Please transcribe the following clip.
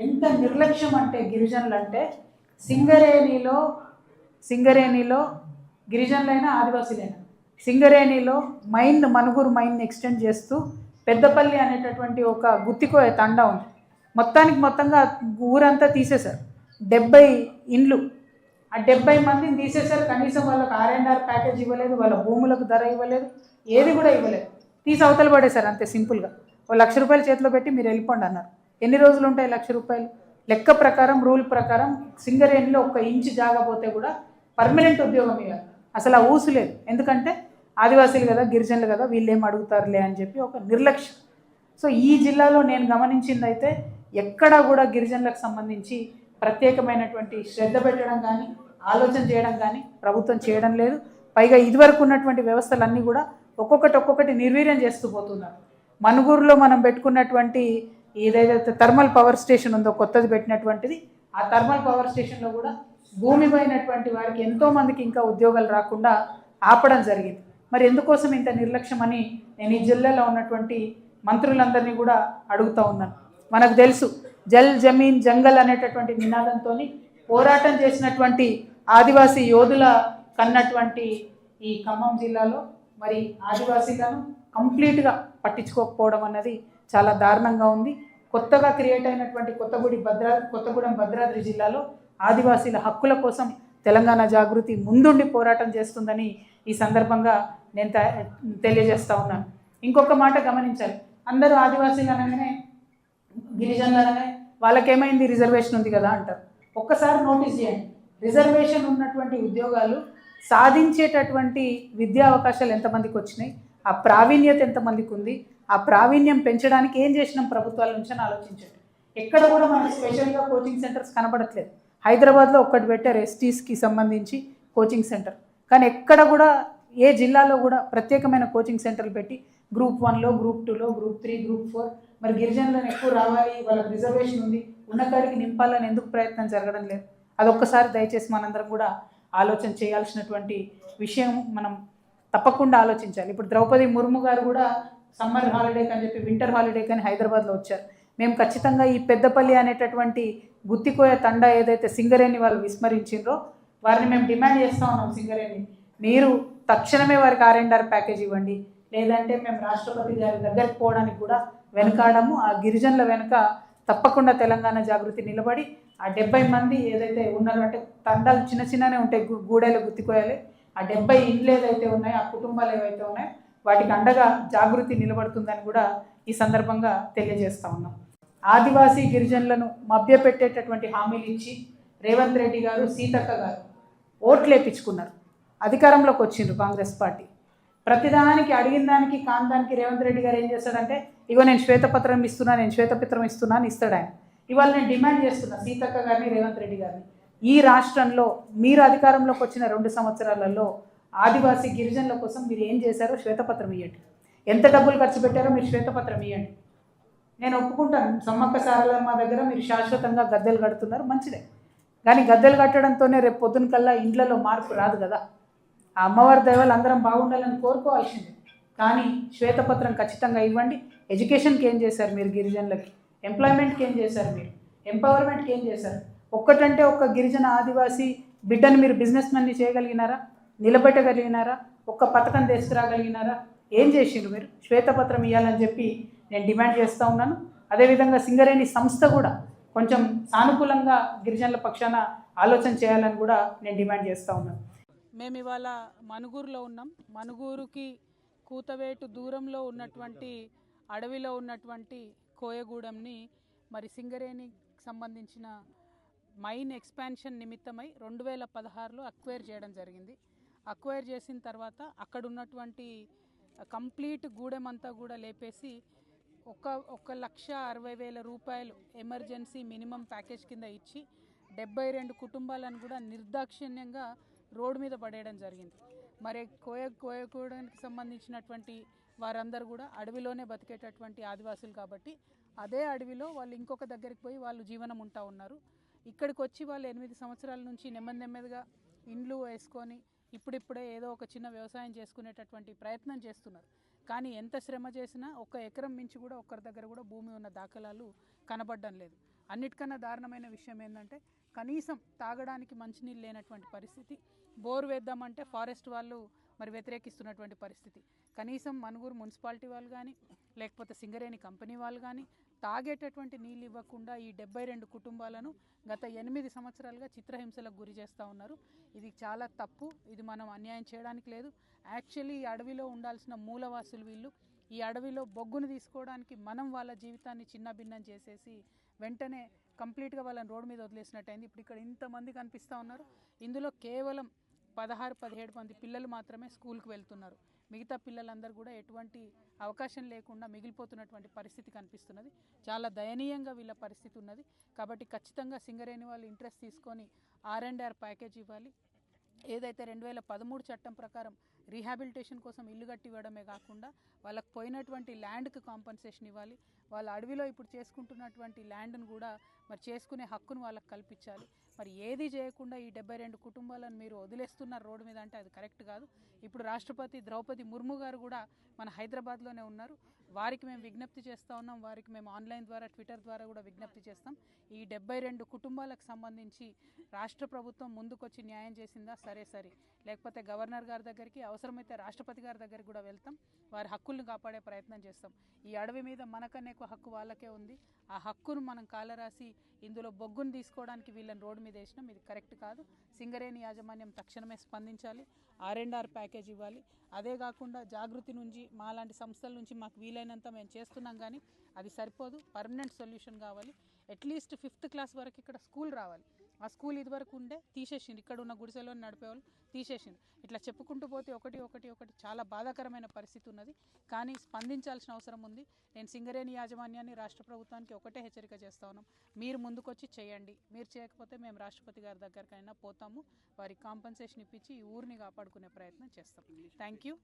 ఎంత నిర్లక్ష్యం అంటే గిరిజనులు అంటే సింగరేణిలో గిరిజనులైనా ఆదివాసీలైనా సింగరేణిలో మనుగూరు మైన్ ఎక్స్టెండ్ చేస్తూ పెద్దపల్లి అనేటటువంటి ఒక గుత్తికోయ తండా ఉంది. మొత్తంగా ఊరంతా తీసేశారు. 70 ఇండ్లు, ఆ 70 మందిని తీసేశారు. కనీసం వాళ్ళకి R&R ప్యాకేజ్ ఇవ్వలేదు, వాళ్ళ భూములకు ధర ఇవ్వలేదు, ఏది కూడా ఇవ్వలేదు. తీసి అవతల పడేశారు అంతే సింపుల్గా. ₹1,00,000 చేతిలో పెట్టి మీరు వెళ్ళిపోండి అన్నారు. ఎన్ని రోజులు ఉంటాయి ₹1,00,000? లెక్క ప్రకారం, రూల్ ప్రకారం సింగరేణిలో 1 ఇంచు జాగపోతే కూడా పర్మనెంట్ ఉద్యోగం ఇవ్వాలి. అసలు ఆ ఊసు లేదు. ఎందుకంటే ఆదివాసీలు కదా, గిరిజనులు కదా, వీళ్ళు ఏం అడుగుతారులే అని చెప్పి ఒక నిర్లక్ష్యం. సో ఈ జిల్లాలో నేను గమనించింది అయితే ఎక్కడా కూడా గిరిజనులకు సంబంధించి ప్రత్యేకమైనటువంటి శ్రద్ధ పెట్టడం కానీ, ఆలోచన చేయడం కానీ ప్రభుత్వం చేయడం లేదు. పైగా ఇదివరకు ఉన్నటువంటి వ్యవస్థలన్నీ కూడా ఒక్కొక్కటి నిర్వీర్యం చేస్తూ పోతున్నారు. మనుగూరులో మనం పెట్టుకున్నటువంటి ఏదైతే థర్మల్ పవర్ స్టేషన్ ఉందో కొత్తది పెట్టినటువంటిది, ఆ థర్మల్ పవర్ స్టేషన్లో కూడా భూమి పోయినటువంటి వారికి ఎంతోమందికి ఇంకా ఉద్యోగాలు రాకుండా ఆపడం జరిగింది. మరి ఎందుకోసం ఇంత నిర్లక్ష్యం అని నేను ఈ జిల్లాలో ఉన్నటువంటి మంత్రులందరినీ కూడా అడుగుతూ ఉన్నాను. మనకు తెలుసు జల్ జమీన్ జంగల్ అనేటటువంటి నినాదంతో పోరాటం చేసినటువంటి ఆదివాసీ యోధుల కన్నటువంటి ఈ ఖమ్మం జిల్లాలో మరి ఆదివాసీలను కంప్లీట్గా పట్టించుకోకపోవడం అన్నది చాలా దారుణంగా ఉంది. కొత్తగా క్రియేట్ అయినటువంటి కొత్తగూడెం భద్రాద్రి జిల్లాలో ఆదివాసీల హక్కుల కోసం తెలంగాణ జాగృతి ముందుండి పోరాటం చేస్తుందని ఈ సందర్భంగా నేను తెలియజేస్తూ ఉన్నాను. ఇంకొక మాట గమనించాలి. అందరూ ఆదివాసీలు అనగానే, గిరిజనులు అనగానే వాళ్ళకేమైంది, రిజర్వేషన్ ఉంది కదా అంటారు. ఒక్కసారి నోటీస్ చేయండి. రిజర్వేషన్ ఉన్నటువంటి ఉద్యోగాలు సాధించేటటువంటి విద్యా అవకాశాలు ఎంతమందికి వచ్చినాయి, ఆ ప్రావీణ్యత ఎంతమందికి ఉంది, ఆ ప్రావీణ్యం పెంచడానికి ఏం చేసినాం ప్రభుత్వాల నుంచి అని ఆలోచించండి. ఎక్కడ కూడా మనకు స్పెషల్గా కోచింగ్ సెంటర్స్ కనబడట్లేదు. హైదరాబాద్లో ఒక్కటి పెట్టారు ఎస్టీస్కి సంబంధించి కోచింగ్ సెంటర్, కానీ ఎక్కడ కూడా ఏ జిల్లాలో కూడా ప్రత్యేకమైన కోచింగ్ సెంటర్లు పెట్టి Group 1లో, Group 2లో, Group 3, Group 4 మరి గిరిజనులను ఎక్కువ రావాలి, వాళ్ళకి రిజర్వేషన్ ఉంది, ఉన్నకాడికి నింపాలని ఎందుకు ప్రయత్నం జరగడం లేదు? అదొక్కసారి దయచేసి మనందరం కూడా ఆలోచన చేయాల్సినటువంటి విషయం. మనం తప్పకుండా ఆలోచించాలి. ఇప్పుడు ద్రౌపది ముర్ము గారు కూడా సమ్మర్ హాలిడేకి అని చెప్పి వింటర్ హాలిడేకి అని హైదరాబాద్లో వచ్చారు. మేము ఖచ్చితంగా ఈ పెద్దపల్లి అనేటటువంటి గుత్తికోయ తండా ఏదైతే సింగరేణి వాళ్ళు విస్మరించిండ్రో వారిని మేము డిమాండ్ చేస్తూ ఉన్నాం. సింగరేణి మీరు తక్షణమే వారికి R&R ప్యాకేజ్ ఇవ్వండి, లేదంటే మేము రాష్ట్రపతి గారి దగ్గరికి పోవడానికి కూడా వెనకాడము. ఆ గిరిజనుల వెనుక తప్పకుండా తెలంగాణ జాగృతి నిలబడి ఆ 70 మంది ఏదైతే ఉన్నారో, అంటే తండాలు చిన్ననే ఉంటాయి, గూడెలు గుత్తికోయాలి, ఆ 70 ఇండ్లు ఏదైతే ఉన్నాయో, ఆ కుటుంబాలు ఏవైతే ఉన్నాయో వాటికి అండగా జాగృతి నిలబడుతుందని కూడా ఈ సందర్భంగా తెలియజేస్తూ ఉన్నాం. ఆదివాసీ గిరిజనులను మభ్యపెట్టేటటువంటి హామీలు ఇచ్చి రేవంత్ రెడ్డి గారు, సీతక్క గారు ఓట్లు వేయించుకున్నారు. అధికారంలోకి వచ్చిండ్రు కాంగ్రెస్ పార్టీ. ప్రతిదానికి అడిగిన దానికి కాందానికి రేవంత్ రెడ్డి గారు ఏం చేస్తాడంటే, ఇగో నేను శ్వేతపత్రం ఇస్తున్నా అని ఇస్తాడు ఆయన. ఇవాళ నేను డిమాండ్ చేస్తున్నా సీతక్క గారిని, రేవంత్ రెడ్డి గారిని, ఈ రాష్ట్రంలో మీరు అధికారంలోకి వచ్చిన 2 సంవత్సరాలలో ఆదివాసీ గిరిజనుల కోసం మీరు ఏం చేశారో శ్వేతపత్రం ఇవ్వండి. ఎంత డబ్బులు ఖర్చు పెట్టారో మీరు శ్వేతపత్రం ఇవ్వండి. నేను ఒప్పుకుంటాను, సమ్మక్క సారలమ్మ దగ్గర మీరు శాశ్వతంగా గద్దెలు కడుతున్నారు, మంచిదే. కానీ గద్దెలు కట్టడంతోనే రేపు పొద్దున కల్లా ఇండ్లలో మార్పు రాదు కదా. ఆ అమ్మవారి దైవాలు అందరం బాగుండాలని కోరుకోవాల్సిందే. కానీ శ్వేతపత్రం ఖచ్చితంగా ఇవ్వండి. ఎడ్యుకేషన్కి ఏం చేశారు మీరు, గిరిజనులకి ఎంప్లాయ్మెంట్కి ఏం చేశారు, మీరు ఎంపవర్మెంట్కి ఏం చేశారు? ఒక్కటంటే ఒక్క గిరిజన ఆదివాసీ బిడ్డను మీరు బిజినెస్ మెన్ని చేయగలిగినారా, నిలబెట్టగలిగినారా, ఒక్క పథకం తీసుకురాగలిగినారా? ఏం చేసిండ్రు మీరు? శ్వేతపత్రం ఇవ్వాలని చెప్పి నేను డిమాండ్ చేస్తూ ఉన్నాను. అదేవిధంగా సింగరేణి సంస్థ కూడా కొంచెం సానుకూలంగా గిరిజనుల పక్షాన ఆలోచన చేయాలని కూడా నేను డిమాండ్ చేస్తూ ఉన్నాను. మేము ఇవాళ మనుగూరులో ఉన్నాం. మనుగూరుకి కూతవేటు దూరంలో ఉన్నటువంటి అడవిలో ఉన్నటువంటి కోయగూడెంని మరి సింగరేణికి సంబంధించిన మైన్ ఎక్స్పాన్షన్ నిమిత్తమై 2016లో అక్వైర్ చేయడం జరిగింది. అక్వైర్ చేసిన తర్వాత అక్కడ ఉన్నటువంటి కంప్లీట్ గూడెం అంతా కూడా లేపేసి 1,60,000 రూపాయలు ఎమర్జెన్సీ మినిమం ప్యాకేజ్ కింద ఇచ్చి 72 కుటుంబాలను కూడా నిర్దాక్షిణ్యంగా రోడ్డు మీద పడేయడం జరిగింది. మరి కోయగూడెంకి సంబంధించినటువంటి వారందరూ కూడా అడవిలోనే బతికేటటువంటి ఆదివాసులు కాబట్టి అదే అడవిలో వాళ్ళు ఇంకొక దగ్గరికి పోయి వాళ్ళు జీవనం ఉంటా ఉన్నారు. ఇక్కడికి వచ్చి వాళ్ళు 8 సంవత్సరాల నుంచి నెమ్మదిగా ఇండ్లు వేసుకొని ఇప్పుడిప్పుడే ఏదో ఒక చిన్న వ్యవసాయం చేసుకునేటటువంటి ప్రయత్నం చేస్తున్నారు. కానీ ఎంత శ్రమ చేసినా 1 ఎకరం మించి కూడా ఒక్కరి దగ్గర కూడా భూమి ఉన్న దాఖలాలు కనబడడం లేదు. అన్నిటికన్నా దారుణమైన విషయం ఏంటంటే కనీసం తాగడానికి మంచినీళ్ళు లేనటువంటి పరిస్థితి. బోర్ వేద్దామంటే ఫారెస్ట్ వాళ్ళు మరి వ్యతిరేకిస్తున్నటువంటి పరిస్థితి. కనీసం మనుగురు మున్సిపాలిటీ వాళ్ళు కానీ లేకపోతే సింగరేణి కంపెనీ వాళ్ళు కానీ తాగేటటువంటి నీళ్ళు ఇవ్వకుండా ఈ 72 కుటుంబాలను గత 8 సంవత్సరాలుగా చిత్రహింసలకు గురి చేస్తూ ఉన్నారు. ఇది చాలా తప్పు. ఇది మనం అన్యాయం చేయడానికి లేదు. యాక్చువల్లీ ఈ అడవిలో ఉండాల్సిన మూలవాసులు వీళ్ళు. ఈ అడవిలో బొగ్గును తీసుకోవడానికి మనం వాళ్ళ జీవితాన్ని చిన్నభిన్నం చేసేసి వెంటనే కంప్లీట్గా వాళ్ళని రోడ్డు మీద వదిలేసినట్టయింది. ఇప్పుడు ఇక్కడ ఇంతమంది కనిపిస్తూ ఉన్నారు. ఇందులో కేవలం 16-17 మంది పిల్లలు మాత్రమే స్కూల్కి వెళ్తున్నారు. మిగతా పిల్లలందరూ కూడా ఎటువంటి అవకాశం లేకుండా మిగిలిపోతున్నటువంటి పరిస్థితి కనిపిస్తున్నది. చాలా దయనీయంగా వీళ్ళ పరిస్థితి ఉన్నది. కాబట్టి ఖచ్చితంగా సింగరేణి వాళ్ళు ఇంట్రెస్ట్ తీసుకొని R&R ప్యాకేజ్ ఇవ్వాలి. ఏదైతే 2013 చట్టం ప్రకారం రీహాబిలిటేషన్ కోసం ఇల్లు కట్టి ఇవ్వడమే కాకుండా వాళ్ళకు పోయినటువంటి ల్యాండ్కి కాంపన్సేషన్ ఇవ్వాలి. వాళ్ళ అడవిలో ఇప్పుడు చేసుకుంటున్నటువంటి ల్యాండ్ను కూడా మరి చేసుకునే హక్కును వాళ్ళకి కల్పించాలి. మరి ఏది చేయకుండా ఈ 72 కుటుంబాలను మీరు వదిలేస్తున్నారు రోడ్డు మీద అంటే అది కరెక్ట్ కాదు. ఇప్పుడు రాష్ట్రపతి ద్రౌపది ముర్ము గారు కూడా మన హైదరాబాద్లోనే ఉన్నారు. వారికి మేము విజ్ఞప్తి చేస్తూ ఉన్నాం. వారికి మేము ఆన్లైన్ ద్వారా ట్విట్టర్ ద్వారా కూడా విజ్ఞప్తి చేస్తాం. ఈ 72 కుటుంబాలకు సంబంధించి రాష్ట్ర ప్రభుత్వం ముందుకొచ్చి న్యాయం చేసిందా సరే, లేకపోతే గవర్నర్ గారి దగ్గరికి అవసరమైతే రాష్ట్రపతి గారి దగ్గరికి కూడా వెళ్తాం. వారి హక్కుల్ని కాపాడే ప్రయత్నం చేస్తాం. ఈ అడవి మీద మనకన్నా ఎక్కువ హక్కు వాళ్ళకే ఉంది. ఆ హక్కును మనం కాలరాసి ఇందులో బొగ్గును తీసుకోవడానికి వీళ్ళని రోడ్డు మీద వేసినాం. ఇది కరెక్ట్ కాదు. సింగరేణి యాజమాన్యం తక్షణమే స్పందించాలి. R&R ప్యాకేజ్ ఇవ్వాలి. అదే కాకుండా జాగృతి నుంచి మాలాంటి సంస్థల నుంచి మాకు వీలైనంత మేము చేస్తున్నాం, కానీ అది సరిపోదు. పర్మనెంట్ సొల్యూషన్ కావాలి. అట్లీస్ట్ 5th క్లాస్ వరకు ఇక్కడ స్కూల్ రావాలి. ఆ స్కూల్ ఇదివరకు ఉండే తీసేసిండు. ఇక్కడ ఉన్న గుడిసెలో నడిపేవాళ్ళు తీసేసిండు. ఇట్లా చెప్పుకుంటూ పోతే ఒకటి చాలా బాధాకరమైన పరిస్థితి ఉన్నది. కానీ స్పందించాల్సిన అవసరం ఉంది. నేను సింగరేణి యాజమాన్యాన్ని రాష్ట్ర ప్రభుత్వానికి ఒకటే హెచ్చరిక చేస్తా ఉన్నాం. మీరు ముందుకొచ్చి చేయండి. మీరు చేయకపోతే మేము రాష్ట్రపతి గారి దగ్గరకైనా పోతాము. వారికి కాంపన్సేషన్ ఇప్పించి ఈ ఊరిని కాపాడుకునే ప్రయత్నం చేస్తాం. Thank you.